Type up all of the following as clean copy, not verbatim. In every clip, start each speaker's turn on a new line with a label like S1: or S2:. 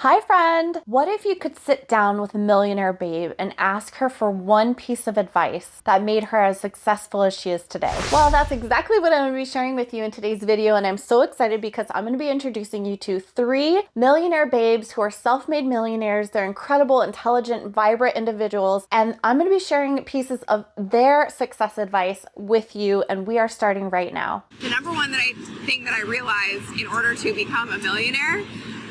S1: Hi friend! What if you could sit down with a millionaire babe and ask her for one piece of advice that made her as successful as she is today? Well, that's exactly what I'm going to be sharing with you in today's video, and I'm so excited because I'm going to be introducing you to 3 millionaire babes who are self-made millionaires. They're incredible, intelligent, vibrant individuals, and I'm going to be sharing pieces of their success advice with you, and we are starting right now.
S2: The number one thing that I realized in order to become a millionaire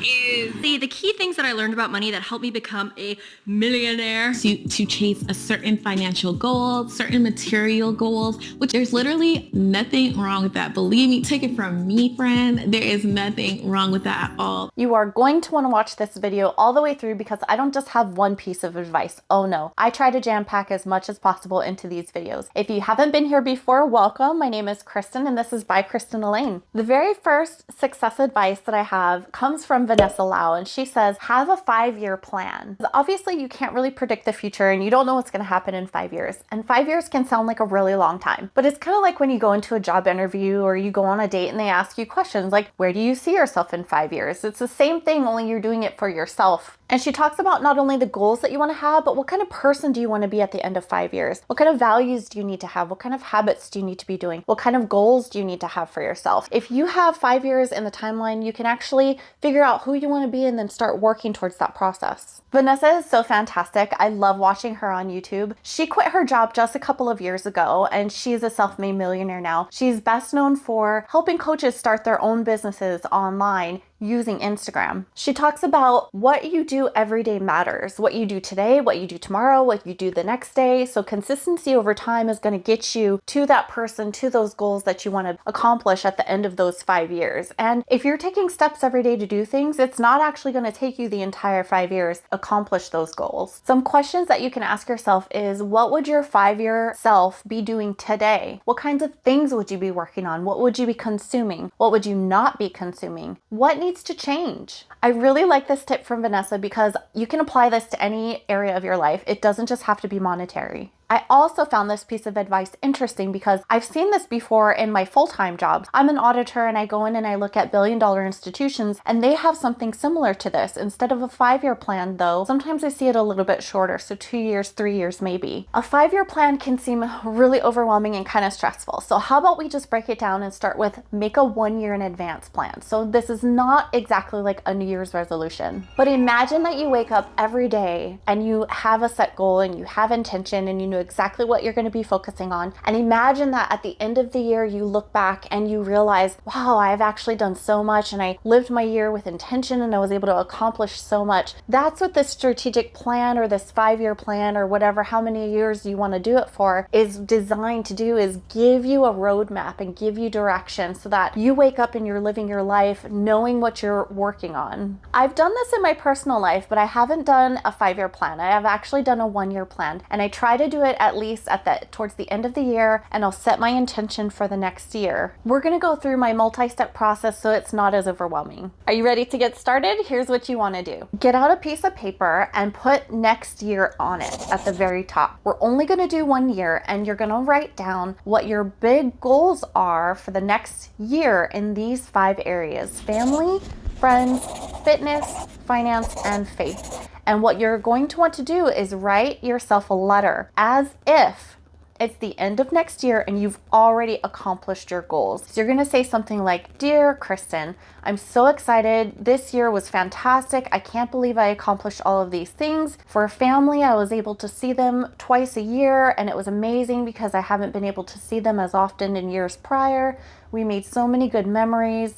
S2: is
S3: the key things that I learned about money that helped me become a millionaire.
S4: To chase a certain financial goal, certain material goals, which there's literally nothing wrong with that. Believe me, take it from me, friend. There is nothing wrong with that at all.
S1: You are going to want to watch this video all the way through because I don't just have one piece of advice. Oh no, I try to jam pack as much as possible into these videos. If you haven't been here before, welcome. My name is Kristen and this is by Kristen Elaine. The very first success advice that I have comes from Vanessa Lau, and she says, have a 5-year plan. Obviously, you can't really predict the future and you don't know what's going to happen in 5 years. And 5 years can sound like a really long time, but it's kind of like when you go into a job interview or you go on a date and they ask you questions like, where do you see yourself in 5 years? It's the same thing, only you're doing it for yourself. And she talks about not only the goals that you want to have, but what kind of person do you want to be at the end of 5 years? What kind of values do you need to have? What kind of habits do you need to be doing? What kind of goals do you need to have for yourself? If you have 5 years in the timeline, you can actually figure out who you want to be and then start working towards that process. Vanessa is so fantastic. I love watching her on YouTube. She quit her job just a couple of years ago and she's a self-made millionaire now. She's best known for helping coaches start their own businesses online using Instagram. She talks about what you do every day matters. What you do today, what you do tomorrow, what you do the next day. So consistency over time is going to get you to that person, to those goals that you want to accomplish at the end of those 5 years. And if you're taking steps every day to do things, it's not actually going to take you the entire 5 years to accomplish those goals. Some questions that you can ask yourself is, what would your 5-year self be doing today? What kinds of things would you be working on? What would you be consuming? What would you not be consuming? What needs to change? I really like this tip from Vanessa because you can apply this to any area of your life. It doesn't just have to be monetary. I also found this piece of advice interesting because I've seen this before in my full-time jobs. I'm an auditor and I go in and I look at billion-dollar institutions and they have something similar to this. Instead of a 5-year plan though, sometimes I see it a little bit shorter, so 2 years, 3 years maybe. A 5-year plan can seem really overwhelming and kind of stressful. So how about we just break it down and start with make a 1-year in advance plan. So this is not exactly like a New Year's resolution, but imagine that you wake up every day and you have a set goal and you have intention and you know exactly what you're going to be focusing on. And imagine that at the end of the year, you look back and you realize, wow, I've actually done so much and I lived my year with intention and I was able to accomplish so much. That's what this strategic plan or this 5-year plan or whatever, how many years you want to do it for is designed to do, is give you a roadmap and give you direction so that you wake up and you're living your life knowing what you're working on. I've done this in my personal life, but I haven't done a 5-year plan. I have actually done a 1-year plan and I try to do it at least towards the end of the year, and I'll set my intention for the next year. We're going to go through my multi-step process so it's not as overwhelming. Are you ready to get started? Here's what you want to do. Get out a piece of paper and put next year on it at the very top. We're only going to do 1 year and you're going to write down what your big goals are for the next year in these 5 areas: family, friends, fitness, finance, and faith. And what you're going to want to do is write yourself a letter as if it's the end of next year and you've already accomplished your goals. So you're going to say something like, Dear Kristen, I'm so excited. This year was fantastic. I can't believe I accomplished all of these things. For family, I was able to see them twice a year and it was amazing because I haven't been able to see them as often in years prior. We made so many good memories.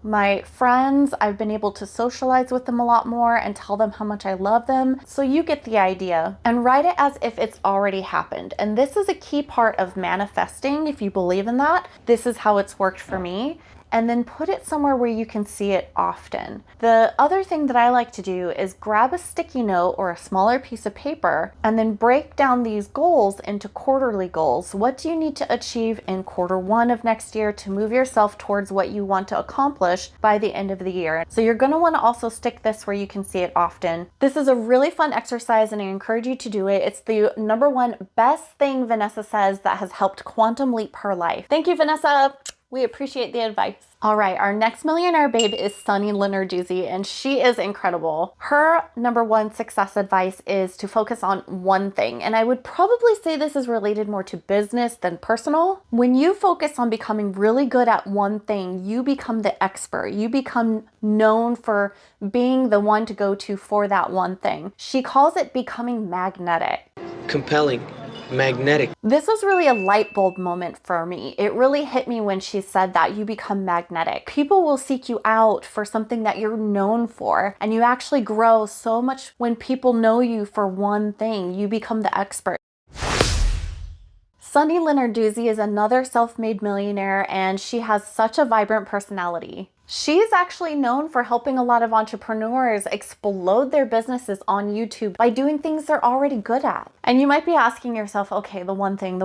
S1: My friends, I've been able to socialize with them a lot more and tell them how much I love them. So you get the idea, and write it as if it's already happened. And this is a key part of manifesting. If you believe in that, this is how it's worked for me. And then put it somewhere where you can see it often. The other thing that I like to do is grab a sticky note or a smaller piece of paper and then break down these goals into quarterly goals. What do you need to achieve in Q1 of next year to move yourself towards what you want to accomplish by the end of the year? So you're going to want to also stick this where you can see it often. This is a really fun exercise and I encourage you to do it. It's the #1 best thing Vanessa says that has helped quantum leap her life. Thank you, Vanessa. We appreciate the advice. All right, our next millionaire babe is Sunny Lenarduzzi, and she is incredible. Her number one success advice is to focus on one thing. And I would probably say this is related more to business than personal. When you focus on becoming really good at one thing, you become the expert. You become known for being the one to go to for that one thing. She calls it becoming magnetic.
S5: Compelling. Magnetic.
S1: This was really a light bulb moment for me. It really hit me when she said that you become magnetic. People will seek you out for something that you're known for, and you actually grow so much when people know you for one thing. You become the expert. Sunny Lenarduzzi is another self-made millionaire, and she has such a vibrant personality. She's actually known for helping a lot of entrepreneurs explode their businesses on YouTube by doing things they're already good at. And you might be asking yourself, okay, the one thing,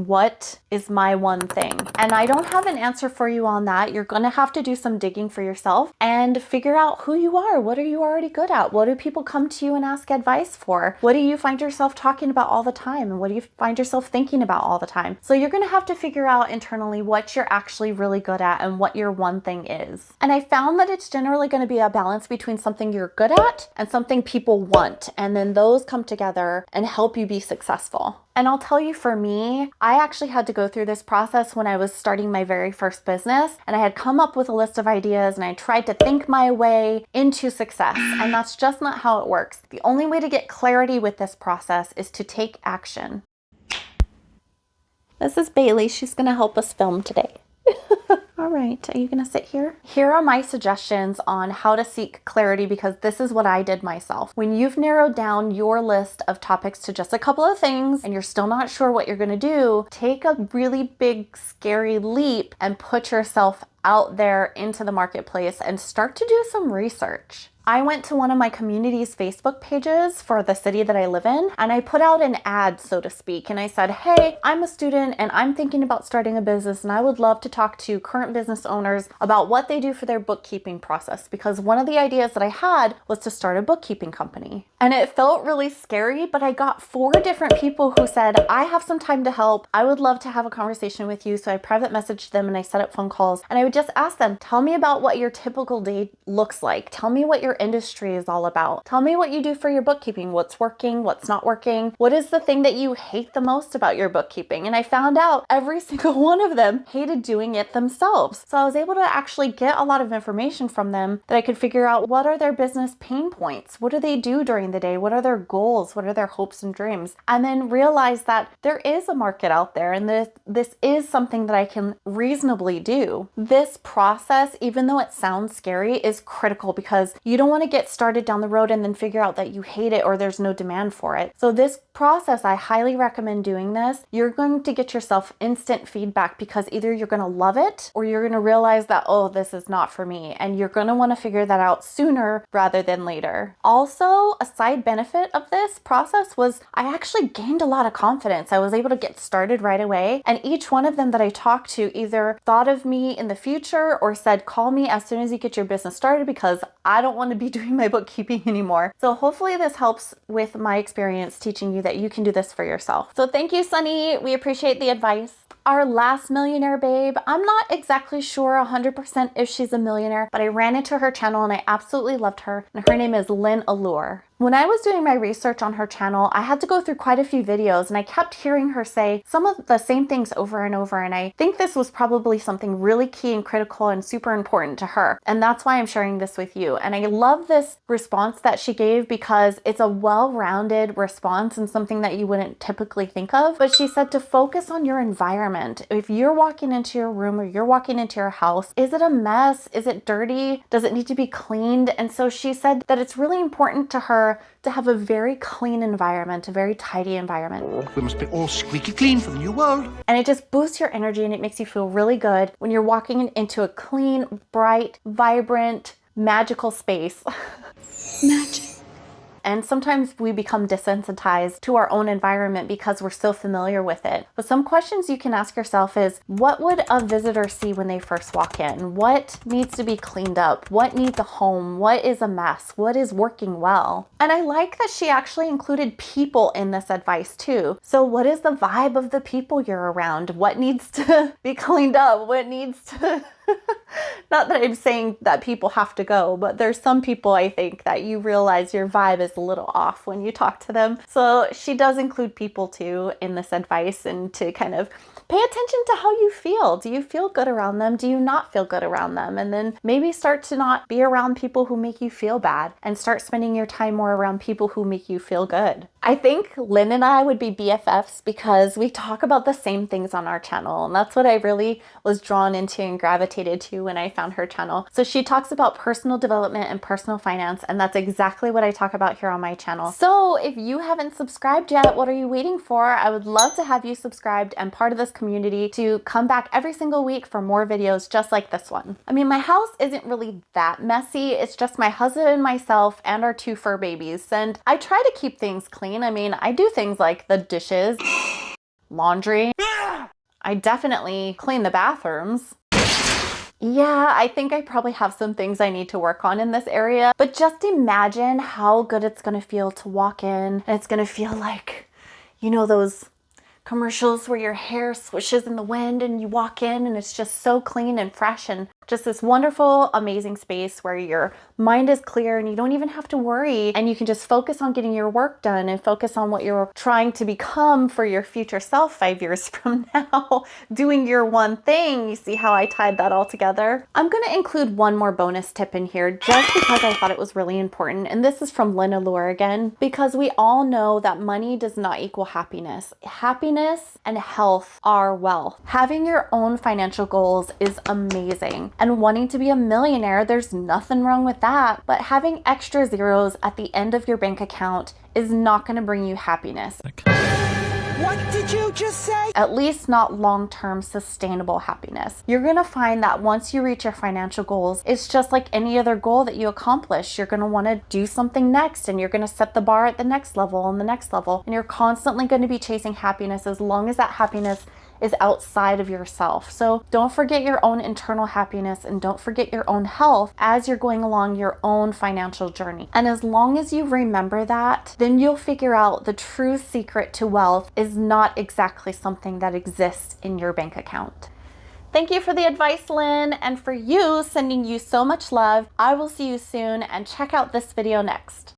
S1: what is my one thing? And I don't have an answer for you on that. You're gonna have to do some digging for yourself and figure out who you are. What are you already good at? What do people come to you and ask advice for? What do you find yourself talking about all the time? And what do you find yourself thinking about all the time? So you're gonna have to figure out internally what you're actually really good at and what your one thing is. And I found that it's generally going to be a balance between something you're good at and something people want. And then those come together and help you be successful. And I'll tell you, for me, I actually had to go through this process when I was starting my very first business. And I had come up with a list of ideas and I tried to think my way into success. And that's just not how it works. The only way to get clarity with this process is to take action. This is Bailey. She's going to help us film today. All right, are you gonna sit here? Here are my suggestions on how to seek clarity, because this is what I did myself. When you've narrowed down your list of topics to just a couple of things and you're still not sure what you're gonna do, take a really big, scary leap and put yourself out there into the marketplace and start to do some research. I went to one of my community's Facebook pages for the city that I live in, and I put out an ad, so to speak, and I said, hey, I'm a student and I'm thinking about starting a business, and I would love to talk to current business owners about what they do for their bookkeeping process, because one of the ideas that I had was to start a bookkeeping company. And it felt really scary, but I got 4 different people who said, I have some time to help. I would love to have a conversation with you. So I private messaged them and I set up phone calls, and I would just ask them, tell me about what your typical day looks like. Tell me what your industry is all about. Tell me what you do for your bookkeeping, what's working, what's not working. What is the thing that you hate the most about your bookkeeping? And I found out every single one of them hated doing it themselves. So I was able to actually get a lot of information from them that I could figure out what are their business pain points? What do they do during the day? What are their goals? What are their hopes and dreams? And then realize that there is a market out there, and this is something that I can reasonably do. This process, even though it sounds scary, is critical, because you don't want to get started down the road and then figure out that you hate it or there's no demand for it. So this process, I highly recommend doing this. You're going to get yourself instant feedback, because either you're going to love it or you're going to realize that, oh, this is not for me. And you're going to want to figure that out sooner rather than later. Also, a side benefit of this process was I actually gained a lot of confidence. I was able to get started right away. And each one of them that I talked to either thought of me in the future or said, call me as soon as you get your business started, because I don't want to be doing my bookkeeping anymore. So hopefully this helps with my experience teaching you that you can do this for yourself. So thank you, Sunny. We appreciate the advice. Our last millionaire babe, I'm not exactly sure 100% if she's a millionaire, but I ran into her channel and I absolutely loved her. And her name is Lynn Allure. When I was doing my research on her channel, I had to go through quite a few videos, and I kept hearing her say some of the same things over and over, and I think this was probably something really key and critical and super important to her. And that's why I'm sharing this with you. And I love this response that she gave, because it's a well-rounded response and something that you wouldn't typically think of. But she said to focus on your environment. If you're walking into your room or you're walking into your house, is it a mess? Is it dirty? Does it need to be cleaned? And so she said that it's really important to her to have a very clean environment, a very tidy environment.
S6: We must be all squeaky clean for the new world.
S1: And it just boosts your energy and it makes you feel really good when you're walking into a clean, bright, vibrant, magical space.
S4: Magic.
S1: And sometimes we become desensitized to our own environment because we're so familiar with it. But some questions you can ask yourself is, what would a visitor see when they first walk in? What needs to be cleaned up? What needs a home? What is a mess? What is working well? And I like that she actually included people in this advice too. So what is the vibe of the people you're around? What needs to be cleaned up? What needs to not that I'm saying that people have to go, but there's some people I think that you realize your vibe is a little off when you talk to them. So she does include people too in this advice, and to kind of pay attention to how you feel. Do you feel good around them? Do you not feel good around them? And then maybe start to not be around people who make you feel bad and start spending your time more around people who make you feel good. I think Lynn and I would be BFFs because we talk about the same things on our channel. And that's what I really was drawn into and gravitated to when I found her channel. So she talks about personal development and personal finance, and that's exactly what I talk about here on my channel. So if you haven't subscribed yet, what are you waiting for? I would love to have you subscribed and part of this community to come back every single week for more videos just like this one. I mean, my house isn't really that messy. It's just my husband and myself and our 2 fur babies. And I try to keep things clean. I mean, I do things like the dishes, laundry. I definitely clean the bathrooms. Yeah, I think I probably have some things I need to work on in this area, but just imagine how good it's gonna feel to walk in and it's gonna feel like, you know, those commercials where your hair swishes in the wind and you walk in and it's just so clean and fresh, and just this wonderful, amazing space where your mind is clear and you don't even have to worry, and you can just focus on getting your work done and focus on what you're trying to become for your future self 5 years from now, doing your one thing. You see how I tied that all together? I'm going to include one more bonus tip in here just because I thought it was really important. And this is from Lynn Allure again, because we all know that money does not equal happiness. Happiness and health are wealth. Having your own financial goals is amazing. And wanting to be a millionaire, there's nothing wrong with that. But having extra zeros at the end of your bank account is not going to bring you happiness.
S7: What did you just say?
S1: At least not long-term sustainable happiness. You're going to find that once you reach your financial goals, it's just like any other goal that you accomplish. You're going to want to do something next, and you're going to set the bar at the next level and the next level. And you're constantly going to be chasing happiness as long as that happiness is outside of yourself. So don't forget your own internal happiness, and don't forget your own health as you're going along your own financial journey. And as long as you remember that, then you'll figure out the true secret to wealth is not exactly something that exists in your bank account. Thank you for the advice, Lynn, and for you, sending you so much love. I will see you soon, and check out this video next.